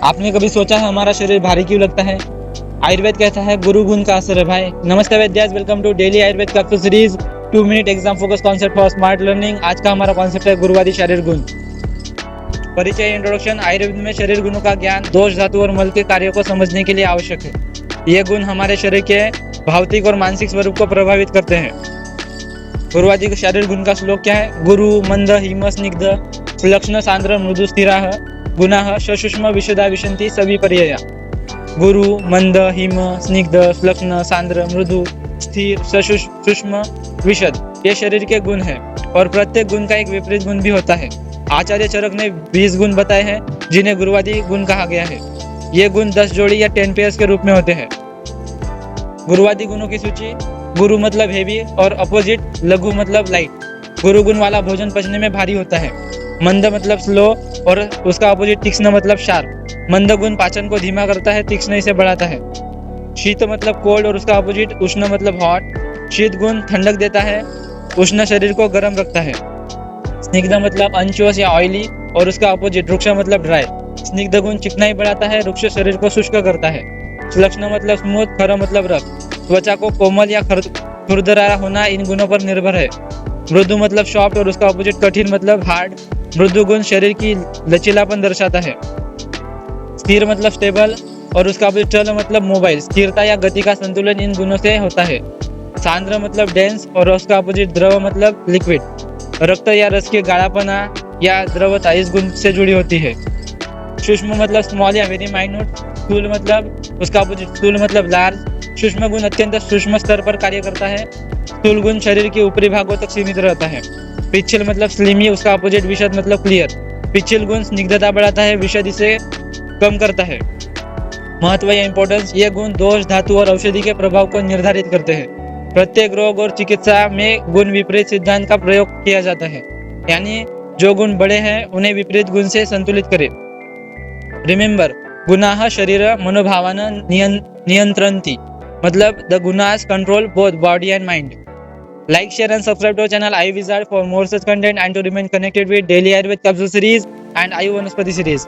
आपने कभी सोचा है हमारा शरीर भारी क्यों लगता है? आयुर्वेद कहता है गुरु गुण का असर है भाई। नमस्ते वैद्यास, welcome to daily Ayurveda capsule series 2 minute exam focus concept for smart learning. आज का हमारा कॉन्सेप्ट है गुरुवादी शरीर गुण। परिचय, इंट्रोडक्शन। आयुर्वेद में शरीर गुणों का ज्ञान दोष, धातु और मल के कार्यों को समझने के लिए आवश्यक है। ये गुण हमारे शरीर के भौतिक और मानसिक स्वरूप को प्रभावित करते हैं। गुरुवादी शरीर गुण का श्लोक क्या है? गुरु मंद हिम स्निग्ध सुलक्षण सांद्र मृदु स्थिराः गुणाः ससूक्ष्म विशदा विशन्ति सभी पर्याया। गुरु मंद हिम स्निग्ध सुलक्षण सांद्र मृदु स्थिर सूक्ष्म विशद, ये शरीर के गुण हैं और प्रत्येक गुण का एक विपरीत गुण भी होता है। आचार्य चरक ने 20 गुण बताए हैं जिन्हें गुरुवादी गुण कहा गया है। ये गुण 10 जोड़ी या 10 पेयर्स के रूप में होते हैं। गुरुवादी गुणों की सूची। गुरु मतलब हेवी और अपोजिट, लघु मतलब लाइट। गुरु गुण वाला भोजन पचने में भारी होता है। मंद मतलब स्लो और उसका अपोजिट तीक्ष्ण मतलब शार्प। मंद गुण पाचन को धीमा करता है, तीक्ष्ण इसे बढ़ाता है। शीत मतलब कोल्ड और उसका अपोजिट उष्ण मतलब हॉट। शीत गुण ठंडक देता है, उष्ण शरीर को गर्म रखता है। स्निग्ध मतलब अनचुअस या ऑयली और उसका अपोजिट रुक्ष मतलब ड्राई। स्निग्ध गुण चिकनाई बढ़ाता है, रुक्ष शरीर को शुष्क करता है। सुलक्षण मतलब स्मूथ, खर मतलब रफ। त्वचा को कोमल या खुरदरा होना इन गुणों पर निर्भर है। मृदु मतलब सॉफ्ट और उसका अपोजिट कठिन मतलब हार्ड। मृदु गुण शरीर की लचीलापन दर्शाता है। स्थिर मतलब स्टेबल और उसका अपोजिट चल मतलब मोबाइल। स्थिरता या गति का संतुलन इन गुणों से होता है। सांद्र मतलब डेंस और उसका अपोजिट द्रव मतलब लिक्विड। रक्त या रस की गाढ़ापना या द्रवता इस गुण से जुड़ी होती है। सूक्ष्म मतलब स्मॉल या वेरी माइन्यूट। स्थूल मतलब उसका अपोजिट स्थूल मतलब लार्ज। सूक्ष्म गुण अत्यंत सूक्ष्म स्तर पर कार्य करता है। स्थूल गुण शरीर के ऊपरी भागों तक सीमित रहता है। पिच्छल मतलब स्लिमी, उसका अपोजिट विशद मतलब क्लियर। पिच्छल गुण स्निग्धता बढ़ाता है, विशद इसे कम करता है। महत्व या इंपॉर्टेंस। ये गुण दोष, धातु और औषधि के प्रभाव को निर्धारित करते हैं। प्रत्येक रोग और चिकित्सा में गुण विपरीत सिद्धांत का प्रयोग किया जाता है, यानी जो गुण बड़े हैं उन्हें विपरीत गुण से संतुलित करें। रिमेंबर, गुणाः शरीर मनोभावान नियंत्रन्ति, मतलब the gunas control both body and mind. Like, share and subscribe to our channel Ayu Wizard for more such content and to remain connected with daily Ayurved capsule series and Ayu Vanaspati series.